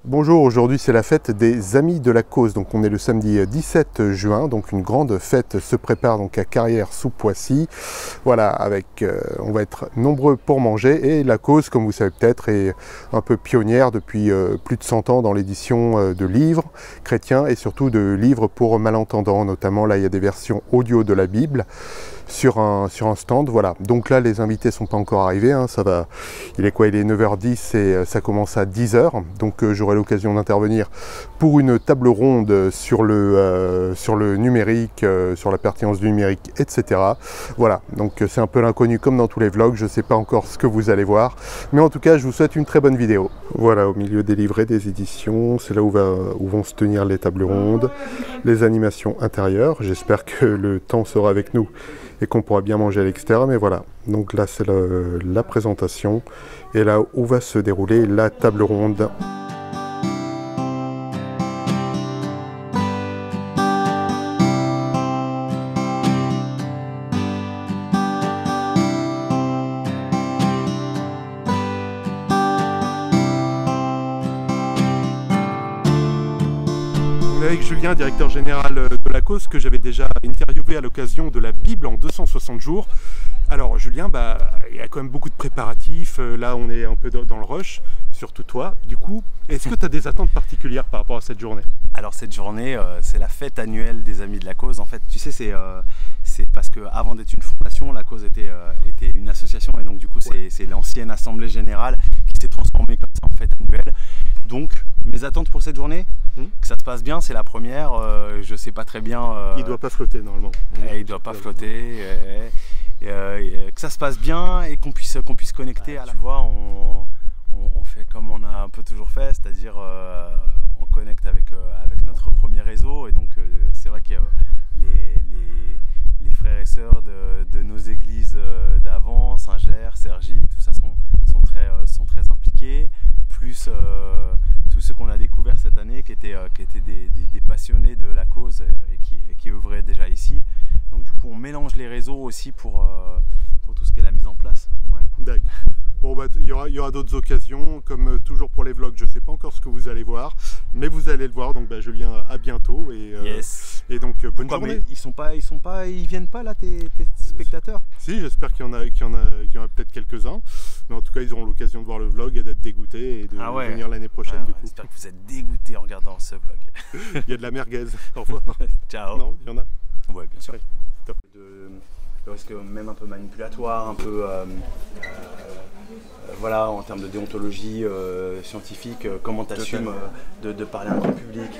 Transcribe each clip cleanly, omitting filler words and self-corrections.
Bonjour, aujourd'hui c'est la fête des Amis de la Cause, donc on est le samedi 17 juin, donc une grande fête se prépare donc à Carrières-sous-Poissy. Voilà, avec on va être nombreux pour manger et la Cause, comme vous savez peut-être, est un peu pionnière depuis plus de 100 ans dans l'édition de livres chrétiens et surtout de livres pour malentendants, notamment là il y a des versions audio de la Bible sur un stand, voilà. Donc là les invités sont pas encore arrivés, hein, ça va, il est quoi, il est 9h10 et ça commence à 10h, donc j'aurai l'occasion d'intervenir pour une table ronde sur le numérique, sur la pertinence du numérique, etc. Voilà, donc c'est un peu l'inconnu comme dans tous les vlogs, je sais pas encore ce que vous allez voir, mais en tout cas je vous souhaite une très bonne vidéo. Voilà, au milieu des livrets des éditions, c'est là où vont se tenir les tables rondes, les animations intérieures, j'espère que le temps sera avec nous et qu'on pourra bien manger à l'extérieur, mais voilà. Donc là c'est la présentation et là où va se dérouler la table ronde. Avec Julien, directeur général de la Cause, que j'avais déjà interviewé à l'occasion de la Bible en 260 jours. Alors Julien, il y a quand même beaucoup de préparatifs, là on est un peu dans le rush, surtout toi. Du coup, est-ce que tu as des attentes particulières par rapport à cette journée? Alors cette journée, c'est la fête annuelle des Amis de la Cause. En fait, tu sais, c'est parce qu'avant d'être une fondation, la Cause était une association et donc du coup c'est l'ancienne Assemblée Générale qui s'est transformée comme ça en fête annuelle. Donc mes attentes pour cette journée, que ça se passe bien, c'est la première, je sais pas très bien... Il doit pas flotter normalement. Il doit pas flotter, que ça se passe bien et qu'on puisse connecter. Tu vois, on fait comme on a un peu toujours fait, c'est-à-dire on connecte avec notre premier réseau et donc c'est vrai que les frères et sœurs de nos églises d'avant, Saint-Ger, Cergy, tout ça sont très impliqués, plus tous ceux qu'on a découvert cette année qui étaient des passionnés de la Cause et qui œuvraient déjà ici. Donc du coup on mélange les réseaux aussi pour tout ce qui est la mise en place. Ouais. D'accord. Bon, il y aura d'autres occasions, comme toujours pour les vlogs, je ne sais pas encore ce que vous allez voir, mais vous allez le voir, donc Julien, à bientôt, et, yes. Et donc bonne journée. Mais ils viennent pas là tes spectateurs? Si, j'espère qu'il y en a peut-être quelques-uns, mais en tout cas ils auront l'occasion de voir le vlog et d'être dégoûtés et de venir l'année prochaine du coup. J'espère que vous êtes dégoûtés en regardant ce vlog. Il y a de la merguez, au revoir. Ciao. Non, il y en a? Ouais, bien sûr. Oui. Top. Le risque même un peu manipulatoire, un peu voilà, en termes de déontologie scientifique, comment tu assumes de parler à un grand public.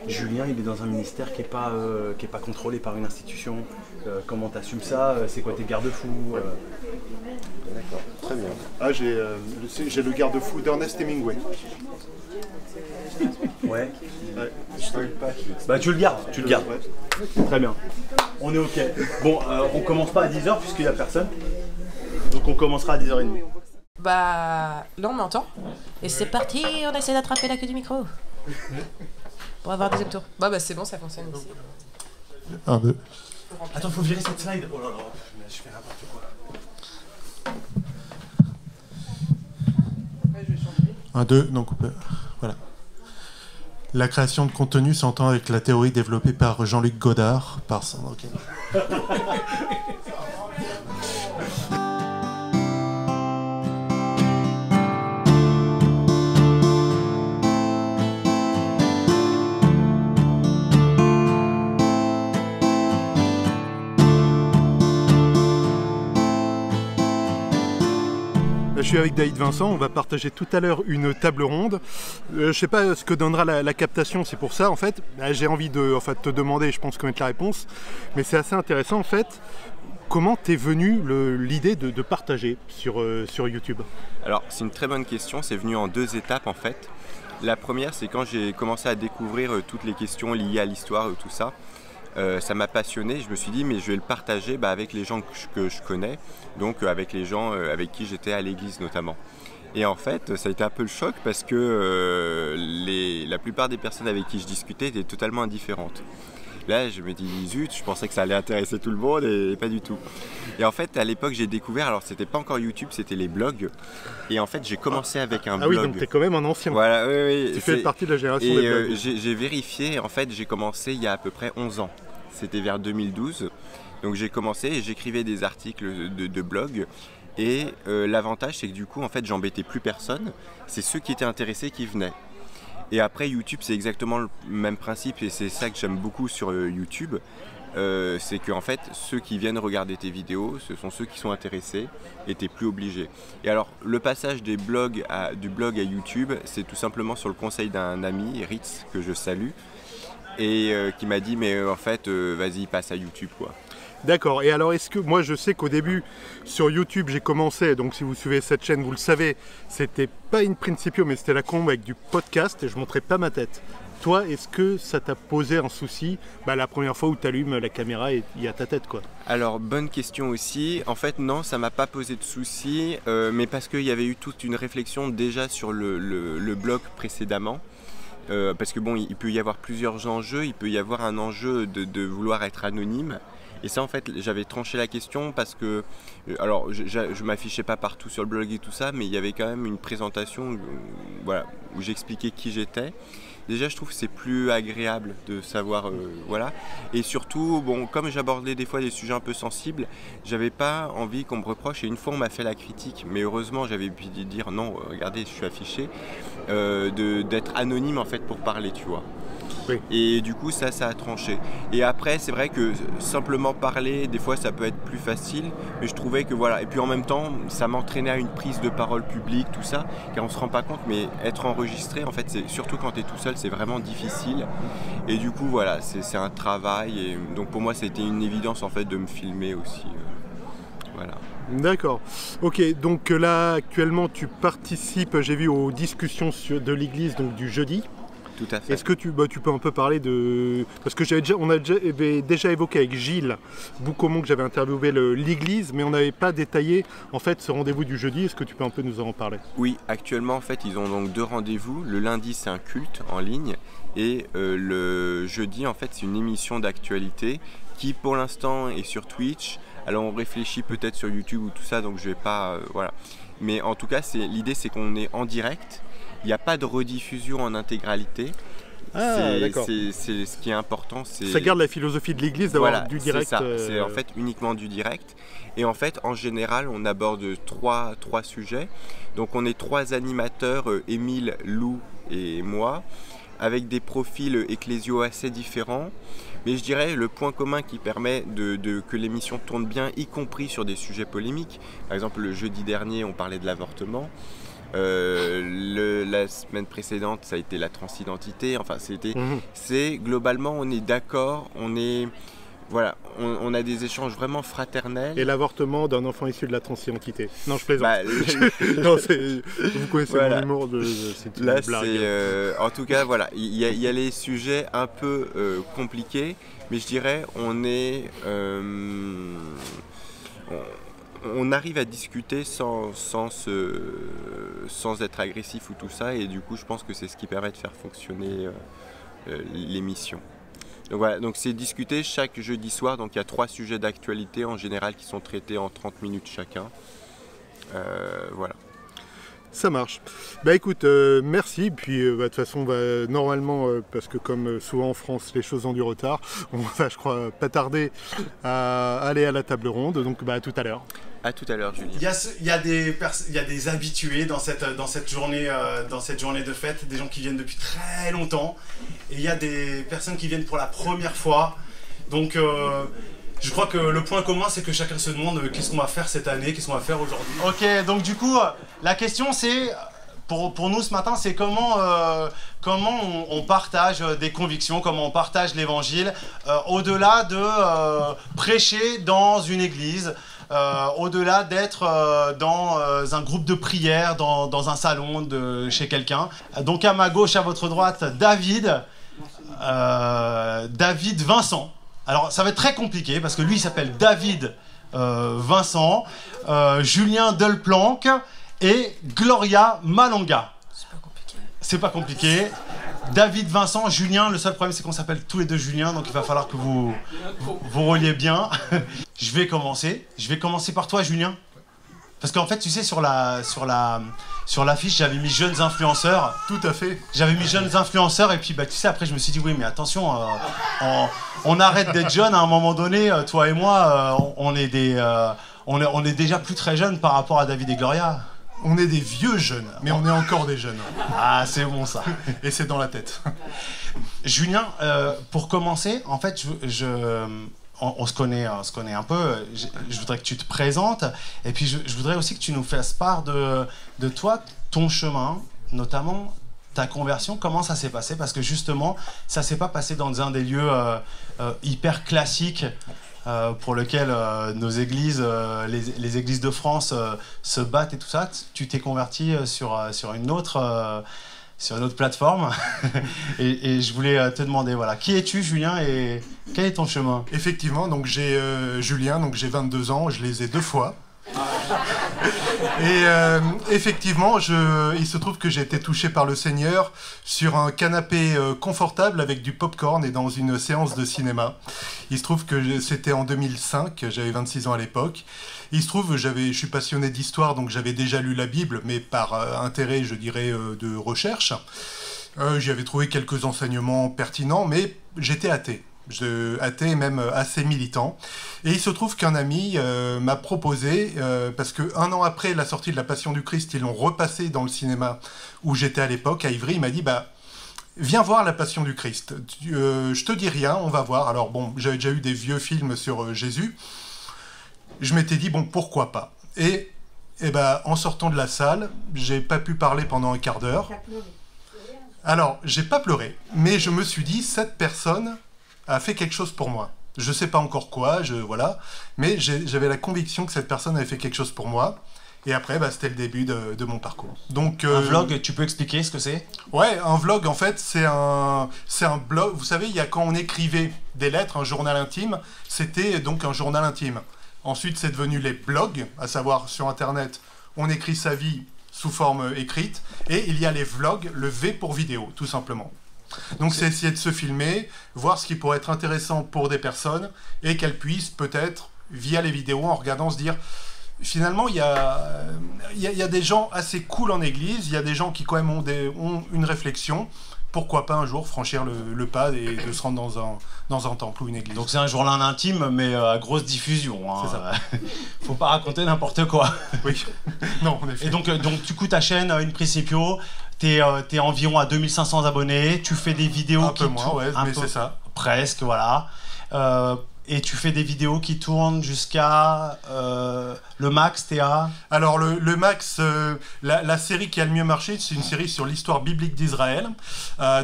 Julien, il est dans un ministère qui est pas contrôlé par une institution. Comment tu assumes ça? C'est quoi tes garde-fous? D'accord, très bien. Ah, j'ai le garde-fou d'Ernest Hemingway. Ouais. Ouais. Tu le gardes, Ouais. Très bien. On est ok. Bon, on commence pas à 10h puisqu'il n'y a personne. Donc on commencera à 10h30. Là on m'entend. Et c'est parti, on essaie d'attraper la queue du micro. Pour avoir un deuxième tour. C'est bon, ça fonctionne ici. 1, 2. Attends, faut virer cette slide. Oh là là, je fais n'importe quoi. 1, 2, donc voilà. La création de contenu s'entend avec la théorie développée par Jean-Luc Godard, par Sandra. Je suis avec David Vincent, on va partager tout à l'heure une table ronde. Je ne sais pas ce que donnera la captation, c'est pour ça en fait. J'ai envie de te demander, je pense connaître la réponse, mais c'est assez intéressant en fait. Comment t'es venu l'idée de partager sur YouTube? Alors c'est une très bonne question, c'est venu en 2 étapes en fait. La première c'est quand j'ai commencé à découvrir toutes les questions liées à l'histoire et tout ça. Ça m'a passionné, je me suis dit mais je vais le partager avec les gens que je connais, donc avec les gens avec qui j'étais à l'église notamment. Et en fait ça a été un peu le choc parce que la plupart des personnes avec qui je discutais étaient totalement indifférentes. Là, je me dis, zut, je pensais que ça allait intéresser tout le monde et pas du tout. Et en fait, à l'époque, j'ai découvert, alors c'était pas encore YouTube, c'était les blogs. Et en fait, j'ai commencé avec un blog. Ah oui, donc t'es quand même un ancien. Voilà, oui. Tu fais partie de la génération et des blogs. J'ai vérifié, en fait, j'ai commencé il y a à peu près 11 ans. C'était vers 2012. Donc j'ai commencé et j'écrivais des articles de blog. Et l'avantage, c'est que du coup, en fait, j'embêtais plus personne. C'est ceux qui étaient intéressés qui venaient. Et après, YouTube, c'est exactement le même principe et c'est ça que j'aime beaucoup sur YouTube. C'est qu'en fait, ceux qui viennent regarder tes vidéos, ce sont ceux qui sont intéressés et t'es plus obligé. Et alors, le passage du blog à YouTube, c'est tout simplement sur le conseil d'un ami, Ritz, que je salue, et qui m'a dit, mais en fait, vas-y, passe à YouTube, quoi. D'accord, et alors est-ce que, moi je sais qu'au début sur YouTube j'ai commencé, donc si vous suivez cette chaîne vous le savez, c'était pas une Principio mais c'était la combe avec du podcast et je montrais pas ma tête. Toi, est-ce que ça t'a posé un souci la première fois où tu allumes la caméra et il y a ta tête quoi? Alors bonne question aussi, en fait non ça m'a pas posé de souci, mais parce qu'il y avait eu toute une réflexion déjà sur le blog précédemment. Parce que bon, il peut y avoir plusieurs enjeux, il peut y avoir un enjeu de vouloir être anonyme. Et ça en fait j'avais tranché la question parce que, alors je m'affichais pas partout sur le blog et tout ça, mais il y avait quand même une présentation voilà, où j'expliquais qui j'étais. Déjà je trouve que c'est plus agréable de savoir, voilà. Et surtout, bon, comme j'abordais des fois des sujets un peu sensibles, j'avais pas envie qu'on me reproche, et une fois on m'a fait la critique, mais heureusement j'avais pu dire non, regardez je suis affiché, d'être anonyme en fait pour parler, tu vois. Oui. Et du coup ça a tranché. Et après c'est vrai que simplement parler des fois ça peut être plus facile, mais je trouvais que voilà, et puis en même temps ça m'entraînait à une prise de parole publique, tout ça, car on se rend pas compte, mais être enregistré en fait, c'est surtout quand tu es tout seul, c'est vraiment difficile. Et du coup voilà, c'est un travail, et donc pour moi c'était une évidence en fait de me filmer aussi, voilà. D'accord. Ok, donc là actuellement tu participes, j'ai vu, aux discussions de l'église donc du jeudi. Tout à fait. Est-ce que tu peux un peu parler de... Parce que on avait déjà évoqué avec Gilles Boucaumont que j'avais interviewé l'église, mais on n'avait pas détaillé en fait ce rendez-vous du jeudi. Est-ce que tu peux un peu nous en parler? Oui, actuellement en fait ils ont donc 2 rendez-vous. Le lundi c'est un culte en ligne et le jeudi en fait c'est une émission d'actualité qui pour l'instant est sur Twitch. Alors on réfléchit peut-être sur YouTube ou tout ça, donc je vais pas... voilà. Mais en tout cas l'idée c'est qu'on est en direct. Il n'y a pas de rediffusion en intégralité. Ah, d'accord. C'est ce qui est important. Ça garde la philosophie de l'église d'avoir voilà, du direct. C'est ça, c'est en fait uniquement du direct. Et en fait, en général, on aborde trois sujets. Donc on est 3 animateurs, Émile, Lou et moi, avec des profils ecclésiaux assez différents. Mais je dirais le point commun qui permet que l'émission tourne bien, y compris sur des sujets polémiques. Par exemple, le jeudi dernier, on parlait de l'avortement. La semaine précédente ça a été la transidentité, enfin c'est globalement on est d'accord, voilà, on a des échanges vraiment fraternels. Et l'avortement d'un enfant issu de la transidentité. Non, je plaisante. Non, vous connaissez voilà. Mon humour c'est une blague. En tout cas voilà, il y a les sujets un peu compliqués, mais je dirais on arrive à discuter sans être agressif ou tout ça, et du coup je pense que c'est ce qui permet de faire fonctionner l'émission. Donc voilà, donc c'est discuté chaque jeudi soir, donc il y a 3 sujets d'actualité en général qui sont traités en 30 minutes chacun. Voilà. Ça marche. Bah écoute, merci. Puis de toute façon, normalement, parce que comme souvent en France, les choses ont du retard, on va, je crois, pas tarder à aller à la table ronde. Donc à tout à l'heure. À tout à l'heure, Julien. Il y a des habitués dans cette journée de fête, des gens qui viennent depuis très longtemps, et il y a des personnes qui viennent pour la première fois. Donc je crois que le point commun, c'est que chacun se demande qu'est-ce qu'on va faire cette année, qu'est-ce qu'on va faire aujourd'hui. Ok, donc du coup, la question c'est, pour nous ce matin, c'est comment on partage des convictions, comment on partage l'évangile, au-delà de prêcher dans une église, au-delà d'être dans un groupe de prière, dans un salon chez quelqu'un. Donc à ma gauche, à votre droite, David Vincent. Alors ça va être très compliqué parce que lui il s'appelle David Vincent, Julien Delplanque et Gloria Malonga. C'est pas compliqué. C'est pas compliqué. David, Vincent, Julien. Le seul problème, c'est qu'on s'appelle tous les deux Julien, donc il va falloir que vous reliez bien. Je vais commencer par toi, Julien. Parce qu'en fait, tu sais, sur l'affiche, j'avais mis jeunes influenceurs. Tout à fait. J'avais mis jeunes influenceurs et puis bah, tu sais, après je me suis dit oui mais attention, on arrête d'être jeunes à un moment donné, toi et moi, on est déjà plus très jeunes par rapport à David et Gloria. On est des vieux jeunes, mais on est encore des jeunes. Ah c'est bon ça. Et c'est dans la tête. Julien, pour commencer, en fait, on se connaît un peu. Je voudrais que tu te présentes et puis je voudrais aussi que tu nous fasses part de toi, ton chemin, notamment ta conversion. Comment ça s'est passé? Parce que justement, ça s'est pas passé dans un des lieux hyper classiques pour lequel nos églises, les églises de France se battent et tout ça. Tu t'es converti sur une autre plateforme et je voulais te demander, voilà, qui es-tu, Julien, et quel est ton chemin? Effectivement, donc j'ai Julien, donc j'ai 22 ans, je les ai 2 fois. Et effectivement, il se trouve que j'ai été touché par le Seigneur sur un canapé confortable avec du popcorn et dans une séance de cinéma. Il se trouve que c'était en 2005, j'avais 26 ans à l'époque. Il se trouve, je suis passionné d'histoire, donc j'avais déjà lu la Bible, mais par intérêt, je dirais, de recherche. J'y avais trouvé quelques enseignements pertinents, mais j'étais athée. Athée, même assez militant. Et il se trouve qu'un ami m'a proposé, parce qu'un an après la sortie de La Passion du Christ, ils l'ont repassé dans le cinéma où j'étais à l'époque, à Ivry. Il m'a dit, bah, viens voir La Passion du Christ. Je te dis rien, on va voir. Alors bon, j'avais déjà eu des vieux films sur Jésus. Je m'étais dit, bon, pourquoi pas. Et ben, en sortant de la salle, j'ai pas pu parler pendant un quart d'heure. Alors, j'ai pas pleuré, mais je me suis dit, cette personne a fait quelque chose pour moi. Je sais pas encore quoi, voilà, mais j'avais la conviction que cette personne avait fait quelque chose pour moi. Et après, bah, c'était le début de mon parcours. Donc, un vlog, tu peux expliquer ce que c'est? Ouais, un vlog, en fait, c'est un blog. Vous savez, il y a quand on écrivait des lettres, un journal intime, c'était donc un journal intime. Ensuite, c'est devenu les blogs, à savoir sur Internet, on écrit sa vie sous forme écrite. Et il y a les vlogs, le V pour vidéo, tout simplement. Donc c'est essayer de se filmer, voir ce qui pourrait être intéressant pour des personnes et qu'elles puissent peut-être, via les vidéos, en regardant, se dire finalement il y a des gens assez cool en église, il y a des gens qui quand même ont une réflexion, pourquoi pas un jour franchir le pas et de se rendre dans un temple ou une église. Donc c'est un journal intime mais à grosse diffusion, hein. C'est ça. Faut pas raconter n'importe quoi. Oui, non en effet. Et donc du coup ta chaîne, In Principio, t'es environ à 2500 abonnés, tu fais des vidéos un peu moins, ouais, mais c'est ça. Presque, voilà. Et tu fais des vidéos qui tournent jusqu'à le max, t'es à... Alors le max, la série qui a le mieux marché, c'est une série sur l'histoire biblique d'Israël,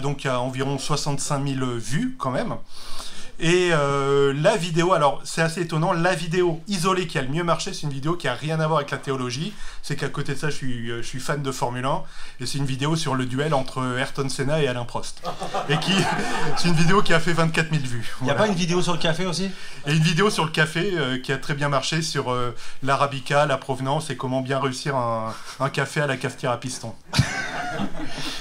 donc il y a environ 65 000 vues quand même. Et la vidéo, alors c'est assez étonnant, la vidéo isolée qui a le mieux marché, c'est une vidéo qui a rien à voir avec la théologie. C'est qu'à côté de ça, je suis fan de Formule 1, et c'est une vidéo sur le duel entre Ayrton Senna et Alain Prost. Et c'est une vidéo qui a fait 24 000 vues. Il n'y a pas une vidéo sur le café aussi? Et une vidéo sur le café qui a très bien marché, sur l'arabica, la provenance et comment bien réussir un café à la cafetière à piston.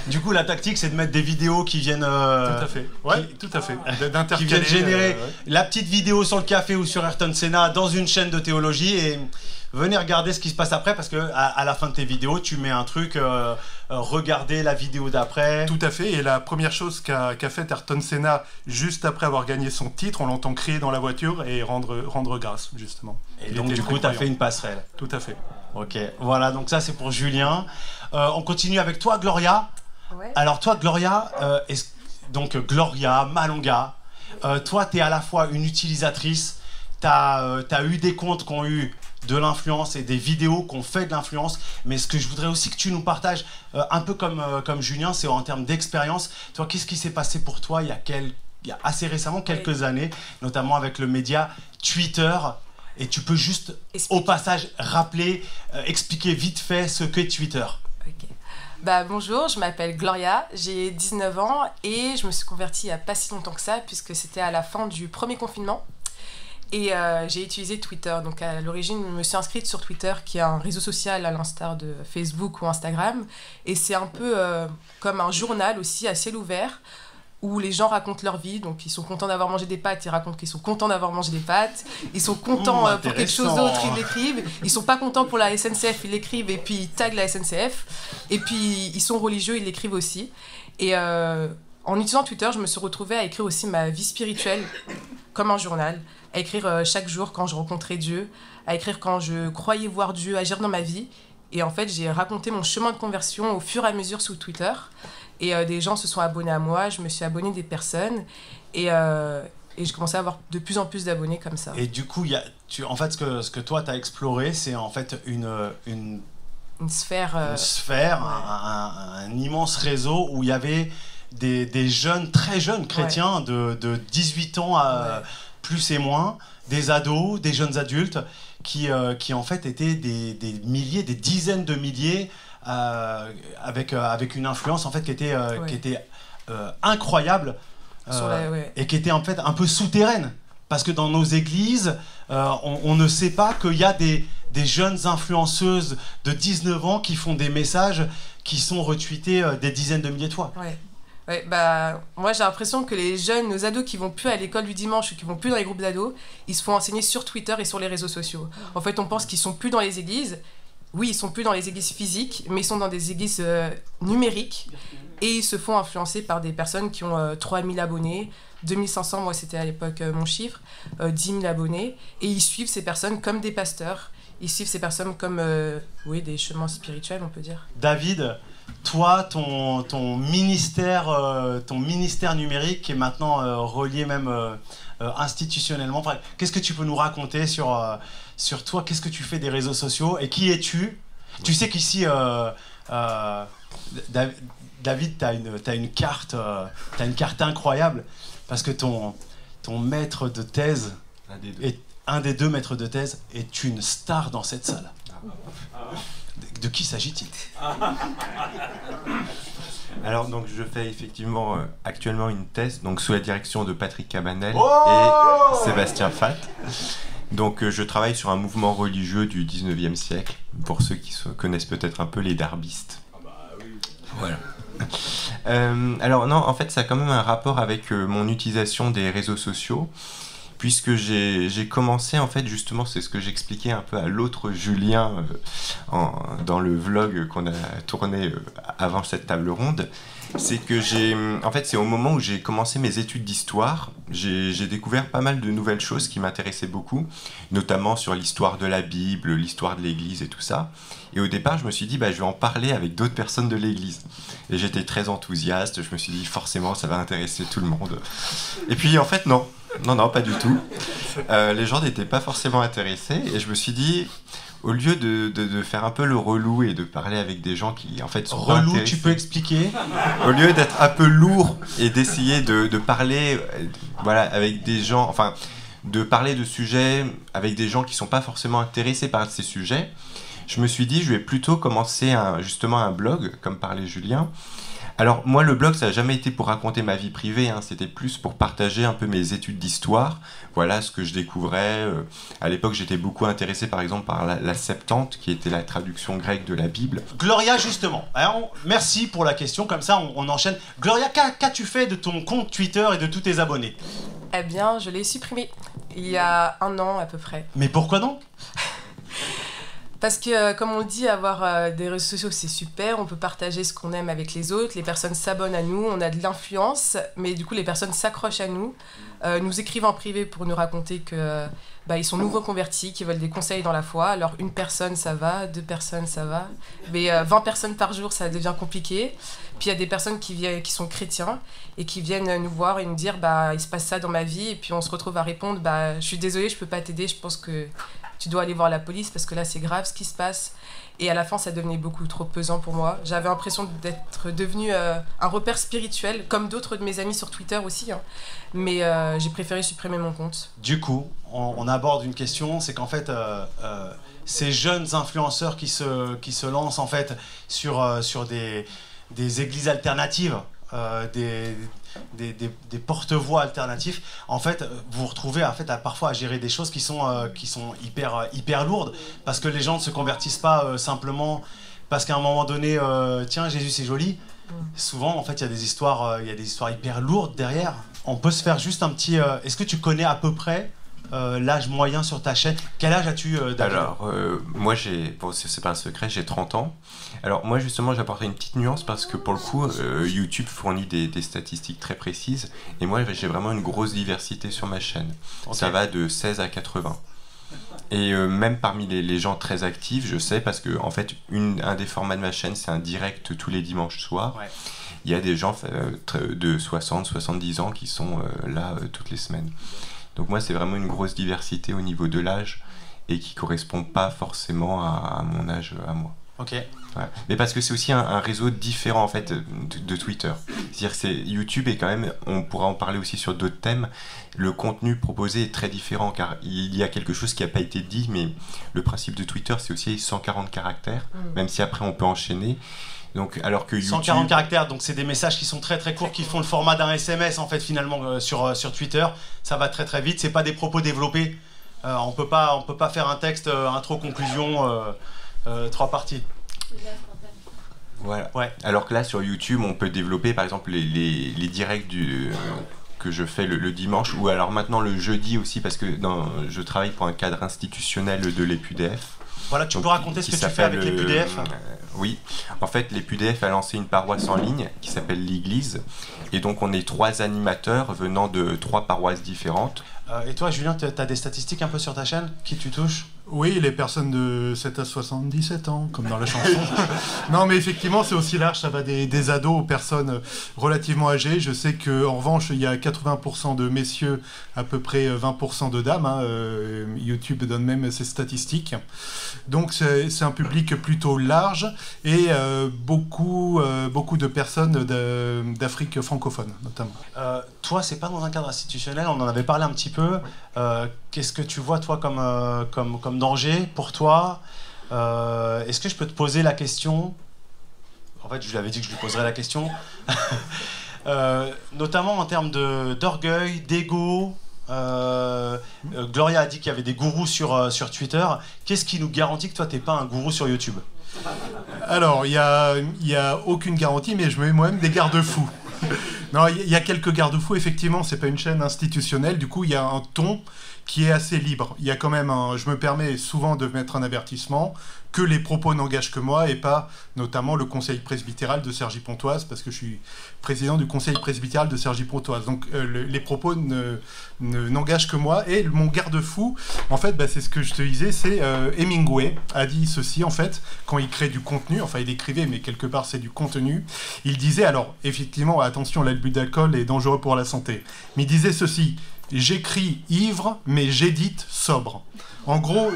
Du coup, la tactique, c'est de mettre des vidéos qui viennent... Tout à fait, ouais, tout à fait. Qui viennent générer la petite vidéo sur le café ou sur Ayrton Senna dans une chaîne de théologie et venez regarder ce qui se passe après parce que à la fin de tes vidéos, tu mets un truc, regardez la vidéo d'après. Tout à fait, et la première chose qu'a fait Ayrton Senna juste après avoir gagné son titre, on l'entend crier dans la voiture et rendre grâce, justement. Et donc du coup, tu as fait une passerelle. Tout à fait. Ok, voilà, donc ça c'est pour Julien. On continue avec toi, Gloria. Ouais. Alors toi, Gloria, donc Gloria, Malonga, toi tu es à la fois une utilisatrice, tu as eu des comptes qui ont eu de l'influence et des vidéos qui ont fait de l'influence, mais ce que je voudrais aussi que tu nous partages, un peu comme Julien, c'est en termes d'expérience. Toi, qu'est-ce qui s'est passé pour toi il y a assez récemment, quelques années, notamment avec le média Twitter? Et tu peux juste, au passage, rappeler, expliquer vite fait ce qu'est Twitter. Ok. Bah, bonjour, je m'appelle Gloria, j'ai 19 ans et je me suis convertie il n'y a pas si longtemps que ça, puisque c'était à la fin du premier confinement. Et j'ai utilisé Twitter. Donc à l'origine, je me suis inscrite sur Twitter, qui est un réseau social à l'instar de Facebook ou Instagram. Et c'est un peu comme un journal aussi à ciel ouvert, où les gens racontent leur vie. Donc ils sont contents d'avoir mangé des pâtes, ils racontent qu'ils sont contents d'avoir mangé des pâtes. Ils sont contents pour quelque chose d'autre, ils l'écrivent. Ils sont pas contents pour la SNCF, ils l'écrivent et puis ils taguent la SNCF. Et puis ils sont religieux, ils l'écrivent aussi. Et en utilisant Twitter, je me suis retrouvée à écrire aussi ma vie spirituelle comme un journal, à écrire chaque jour quand je rencontrais Dieu, à écrire quand je croyais voir Dieu agir dans ma vie. Et en fait, j'ai raconté mon chemin de conversion au fur et à mesure sur Twitter. Et des gens se sont abonnés à moi, je me suis abonnée des personnes. Et j'ai commencé à avoir de plus en plus d'abonnés comme ça. Et du coup, en fait, ce que toi, tu as exploré, c'est en fait une sphère, un immense réseau où il y avait des jeunes, très jeunes chrétiens de 18 ans à plus et moins, des ados, des jeunes adultes qui en fait étaient des milliers, des dizaines de milliers avec une influence en fait qui était incroyable et qui était en fait un peu souterraine, parce que dans nos églises on ne sait pas qu'il y a des jeunes influenceuses de 19 ans qui font des messages qui sont retweetés des dizaines de milliers de fois. Ouais, moi j'ai l'impression que les jeunes, nos ados qui vont plus à l'école du dimanche ou qui vont plus dans les groupes d'ados, ils se font enseigner sur Twitter et sur les réseaux sociaux. En fait, on pense qu'ils sont plus dans les églises. Oui, ils sont plus dans les églises physiques, mais ils sont dans des églises numériques et ils se font influencer par des personnes qui ont 3000 abonnés, 2500, moi c'était à l'époque mon chiffre, 10 000 abonnés, et ils suivent ces personnes comme des pasteurs, ils suivent ces personnes comme des chemins spirituels, on peut dire. David, toi, ton ministère numérique est maintenant relié même institutionnellement. Enfin, qu'est-ce que tu peux nous raconter sur toi? Qu'est-ce que tu fais des réseaux sociaux et qui es-tu? Tu sais qu'ici, David, t'as une carte incroyable, parce que ton maître de thèse, un des deux maîtres de thèse, est une star dans cette salle. De qui s'agit-il? Alors, donc, je fais effectivement actuellement une thèse donc, sous la direction de Patrick Cabanel et Sébastien Fath. Donc, je travaille sur un mouvement religieux du 19e siècle, pour ceux qui connaissent peut-être un peu les darbistes. Voilà. Alors, non, en fait, ça a quand même un rapport avec mon utilisation des réseaux sociaux, puisque j'ai commencé, en fait, justement, c'est ce que j'expliquais un peu à l'autre Julien dans le vlog qu'on a tourné avant cette table ronde. C'est que c'est au moment où j'ai commencé mes études d'histoire, j'ai découvert pas mal de nouvelles choses qui m'intéressaient beaucoup, notamment sur l'histoire de la Bible, l'histoire de l'Église et tout ça. Et au départ, je me suis dit, je vais en parler avec d'autres personnes de l'Église. Et j'étais très enthousiaste, je me suis dit, forcément, ça va intéresser tout le monde. Et puis, en fait, non, pas du tout. Les gens n'étaient pas forcément intéressés, et je me suis dit, au lieu de faire un peu le relou et de parler avec des gens qui en fait sont pas intéressés, tu peux expliquer? Au lieu d'être un peu lourd et d'essayer de parler avec des gens, enfin de parler de sujets avec des gens qui sont pas forcément intéressés par ces sujets, je me suis dit je vais plutôt commencer justement un blog, comme parlait Julien. Alors moi le blog ça n'a jamais été pour raconter ma vie privée, c'était plus pour partager un peu mes études d'histoire, voilà ce que je découvrais. À l'époque j'étais beaucoup intéressé par exemple par la Septante qui était la traduction grecque de la Bible. Gloria justement, alors, merci pour la question, comme ça on enchaîne. Gloria, qu'as-tu fait de ton compte Twitter et de tous tes abonnés? Eh bien je l'ai supprimé il y a 1 an à peu près. Mais pourquoi donc? Parce que, comme on le dit, avoir des réseaux sociaux, c'est super, on peut partager ce qu'on aime avec les autres, les personnes s'abonnent à nous, on a de l'influence, mais du coup, les personnes s'accrochent à nous, nous écrivent en privé pour nous raconter que ils sont nouveaux convertis, qui veulent des conseils dans la foi. Alors, 1 personne, ça va, 2 personnes, ça va, mais 20 personnes par jour, ça devient compliqué. Puis, il y a des personnes qui sont chrétiens et qui viennent nous voir et nous dire « il se passe ça dans ma vie », et puis on se retrouve à répondre « je suis désolée, je peux pas t'aider, je pense que tu dois aller voir la police parce que là c'est grave ce qui se passe ». Et à la fin ça devenait beaucoup trop pesant pour moi. J'avais l'impression d'être devenue un repère spirituel, comme d'autres de mes amis sur Twitter aussi, mais j'ai préféré supprimer mon compte. Du coup, on aborde une question, c'est qu'en fait ces jeunes influenceurs qui se lancent en fait sur des églises alternatives, des porte-voix alternatifs, en fait, vous vous retrouvez parfois à gérer des choses qui sont hyper lourdes, parce que les gens ne se convertissent pas simplement parce qu'à un moment donné, tiens, Jésus c'est joli. Souvent, en fait, il y a des histoires hyper lourdes derrière. On peut se faire juste un petit... Est-ce que tu connais à peu près l'âge moyen sur ta chaîne? Quel âge as-tu, David? Alors, moi, c'est pas un secret, j'ai 30 ans. Alors, moi, justement, j'apporterai une petite nuance parce que, pour le coup, YouTube fournit des statistiques très précises. Et moi, j'ai vraiment une grosse diversité sur ma chaîne. Okay. Ça va de 16 à 80. Et même parmi les gens très actifs, je sais, parce que, en fait, un des formats de ma chaîne, c'est un direct tous les dimanches soirs. Ouais. Il y a des gens de 60, 70 ans qui sont là toutes les semaines. Donc moi, c'est vraiment une grosse diversité au niveau de l'âge et qui ne correspond pas forcément à mon âge, à moi. Ok. Ouais. Mais parce que c'est aussi un réseau différent en fait de Twitter. C'est-à-dire que YouTube est quand même, on pourra en parler aussi sur d'autres thèmes, le contenu proposé est très différent car il y a quelque chose qui n'a pas été dit, mais le principe de Twitter c'est aussi 140 caractères, même si après on peut enchaîner. Donc, alors que YouTube... 140 caractères, donc c'est des messages qui sont très très courts, qui font le format d'un SMS en fait finalement sur Twitter. Ça va très très vite, c'est pas des propos développés. On peut pas faire un texte intro conclusion 3 parties. Voilà. Ouais. Alors que là sur YouTube on peut développer par exemple les directs que je fais le dimanche ou alors maintenant le jeudi aussi parce que je travaille pour un cadre institutionnel de l'EPUDF. Voilà, tu peux raconter ce que tu fais avec l'EPUDF. Oui, en fait l'EPUDF a lancé une paroisse en ligne qui s'appelle l'Église et donc on est 3 animateurs venant de 3 paroisses différentes. Et toi Julien, tu as des statistiques un peu sur ta chaîne qui tu touches? Oui, les personnes de 7 à 77 ans, comme dans la chanson. Non, mais effectivement, c'est aussi large, ça va des ados aux personnes relativement âgées. Je sais qu'en revanche, il y a 80% de messieurs, à peu près 20% de dames. Hein. YouTube donne même ses statistiques. Donc, c'est un public plutôt large et beaucoup de personnes d'Afrique francophone, notamment. Toi, c'est pas dans un cadre institutionnel, on en avait parlé un petit peu. Qu'est-ce que tu vois, toi, comme danger pour toi? Est-ce que je peux te poser la question? En fait, je lui avais dit que je lui poserais la question. Notamment en termes d'orgueil, d'ego. Gloria a dit qu'il y avait des gourous sur Twitter. Qu'est-ce qui nous garantit que toi, t'es pas un gourou sur YouTube? Alors, il y a aucune garantie, mais je mets moi-même des garde-fous. Non, il y a quelques garde-fous, effectivement, c'est pas une chaîne institutionnelle, du coup il y a un ton qui est assez libre. Il y a quand même je me permets souvent de mettre un avertissement, que les propos n'engagent que moi et pas notamment le conseil presbytéral de Cergy-Pontoise, parce que je suis président du conseil presbytéral de Cergy-Pontoise. Donc les propos n'engagent que moi. Et mon garde-fou, en fait, c'est ce que je te disais, c'est Hemingway a dit ceci, en fait, quand il crée du contenu, enfin il écrivait, mais quelque part c'est du contenu, il disait, alors effectivement, attention, l'abus d'alcool est dangereux pour la santé, mais il disait ceci: j'écris ivre, mais j'édite sobre. En gros,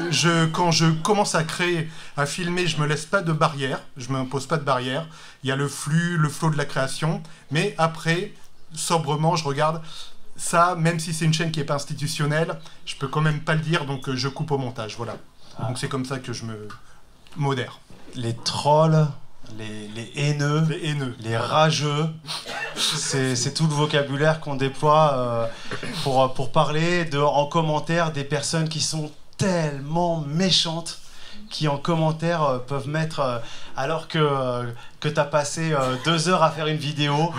quand je commence à créer, à filmer, je me laisse pas de barrière, je m'impose pas de barrière. Il y a le flux, le flow de la création, mais après, sobrement, je regarde ça, même si c'est une chaîne qui n'est pas institutionnelle, je peux quand même pas le dire, donc je coupe au montage, voilà. Donc c'est comme ça que je me modère. Les trolls, les haineux, les rageux, c'est tout le vocabulaire qu'on déploie pour parler en commentaire des personnes qui sont tellement méchantes, qui en commentaire peuvent mettre, alors que tu as passé 2 heures à faire une vidéo,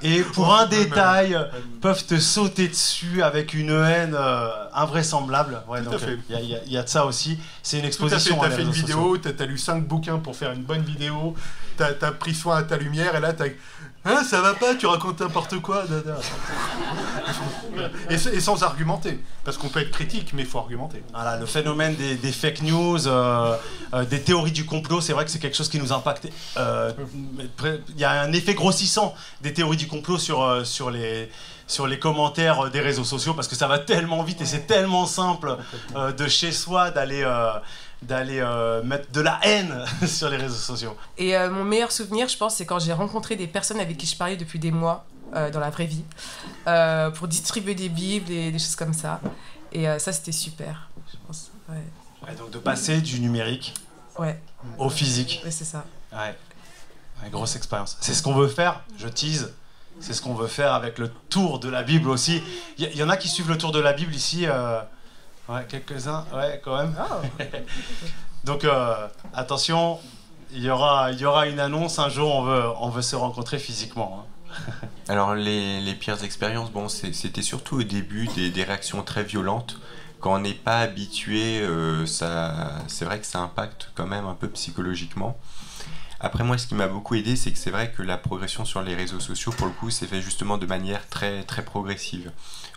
et pour un détail, peuvent te sauter dessus avec une haine invraisemblable. Ouais, donc il y a de ça aussi. C'est une exposition. Tu as fait une vidéo, tu as lu 5 bouquins pour faire une bonne vidéo, tu as pris soin à ta lumière, et là tu as... Hein, ça va pas, tu racontes n'importe quoi. Et sans argumenter, parce qu'on peut être critique, mais il faut argumenter. Voilà, le phénomène des fake news, des théories du complot, c'est vrai que c'est quelque chose qui nous impacte. Il y a un effet grossissant des théories du complot sur les commentaires des réseaux sociaux, parce que ça va tellement vite et c'est tellement simple de chez soi d'aller mettre de la haine sur les réseaux sociaux. Et mon meilleur souvenir, je pense, c'est quand j'ai rencontré des personnes avec qui je parlais depuis des mois dans la vraie vie pour distribuer des bibles et des choses comme ça. Et ça, c'était super, je pense. Ouais, donc de passer du numérique au physique. Ouais, c'est ça. Ouais, grosse expérience. C'est ce qu'on veut faire, je tease. C'est ce qu'on veut faire avec le tour de la Bible aussi. Il y en a qui suivent le tour de la Bible ici. Ouais, quelques-uns, ouais, quand même. Oh. Donc, attention, il y aura une annonce. Un jour, on veut se rencontrer physiquement. Hein. Alors, les pires expériences, bon, c'était surtout au début des réactions très violentes. Quand on n'est pas habitué, c'est vrai que ça impacte quand même un peu psychologiquement. Après, moi, ce qui m'a beaucoup aidé, c'est que c'est vrai que la progression sur les réseaux sociaux, pour le coup, s'est fait justement de manière très, très progressive.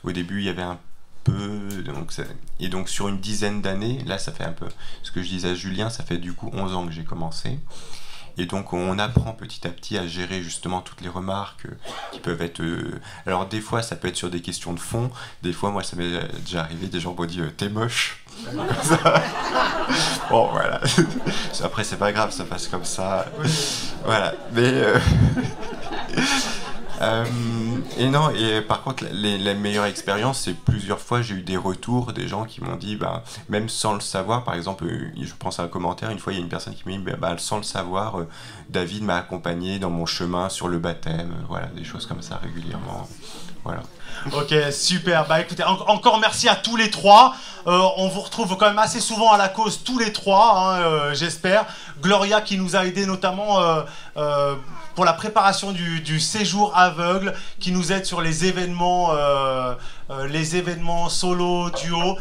Au début, il y avait un peu... Et donc, sur une dizaine d'années, là, ça fait un peu... Ce que je disais à Julien, ça fait du coup 11 ans que j'ai commencé. Et donc, on apprend petit à petit à gérer justement toutes les remarques qui peuvent être... Alors, des fois, ça peut être sur des questions de fond. Des fois, moi, ça m'est déjà arrivé, des gens m'ont dit « t'es moche ». Bon, voilà. Après, c'est pas grave, ça passe comme ça. Voilà. Mais... et non, et par contre, la meilleure expérience, c'est plusieurs fois, j'ai eu des retours, des gens qui m'ont dit, même sans le savoir, par exemple, je pense à un commentaire, une fois, il y a une personne qui m'a dit, sans le savoir, David m'a accompagné dans mon chemin sur le baptême, voilà, des choses comme ça régulièrement, voilà. Ok, super. Bah écoutez, encore merci à tous les trois. On vous retrouve quand même assez souvent à la cause tous les trois, hein, j'espère. Gloria qui nous a aidé notamment pour la préparation du séjour aveugle, qui nous aide sur les événements solo, duo.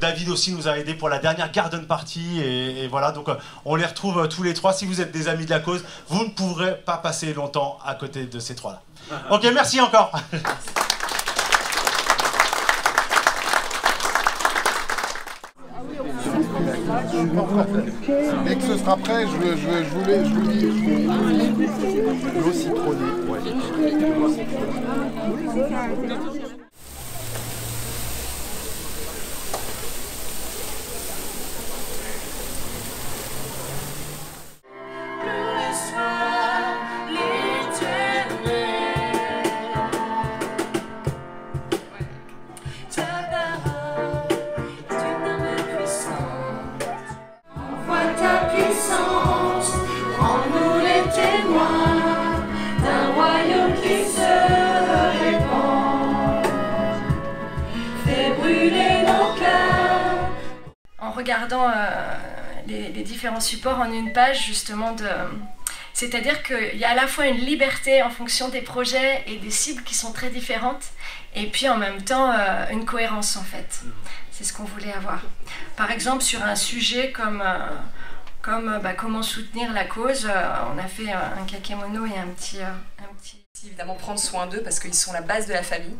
David aussi nous a aidé pour la dernière garden party et voilà, donc on les retrouve tous les trois. Si vous êtes des amis de la cause, vous ne pourrez pas passer longtemps à côté de ces trois-là. Ok, merci encore. Dès que ce sera prêt, je vous dis. L'eau citronnée. Regardant les différents supports en une page, justement, c'est-à-dire qu'il y a à la fois une liberté en fonction des projets et des cibles qui sont très différentes, et puis en même temps une cohérence en fait. C'est ce qu'on voulait avoir. Par exemple, sur un sujet comme comment soutenir la cause, on a fait un kakémono et un petit... Évidemment prendre soin d'eux parce qu'ils sont la base de la famille,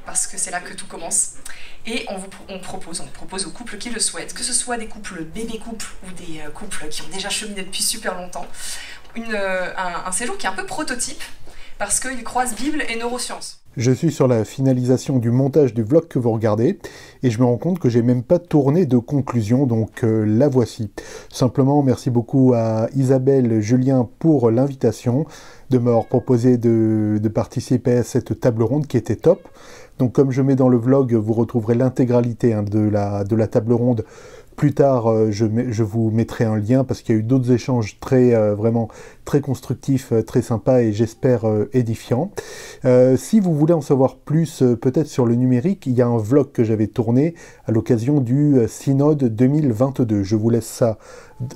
parce que c'est là que tout commence. Et on propose aux couples qui le souhaitent, que ce soit des couples bébés-couples ou des couples qui ont déjà cheminé depuis super longtemps, un séjour qui est un peu prototype, parce qu'il croise Bible et neurosciences. Je suis sur la finalisation du montage du vlog que vous regardez et je me rends compte que j'ai même pas tourné de conclusion, donc la voici. Simplement, merci beaucoup à Isabelle, Julien pour l'invitation, de m'avoir proposé de participer à cette table ronde qui était top. Donc comme je mets dans le vlog, vous retrouverez l'intégralité de la table ronde. Plus tard, je vous mettrai un lien parce qu'il y a eu d'autres échanges vraiment très constructifs, très sympas et j'espère édifiants. Si vous voulez en savoir plus peut-être sur le numérique, il y a un vlog que j'avais tourné à l'occasion du Synode 2022. Je vous laisse ça.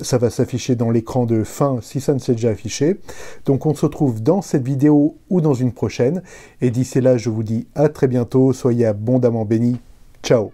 Ça va s'afficher dans l'écran de fin si ça ne s'est déjà affiché. Donc on se retrouve dans cette vidéo ou dans une prochaine. Et d'ici là, je vous dis à très bientôt. Soyez abondamment bénis. Ciao.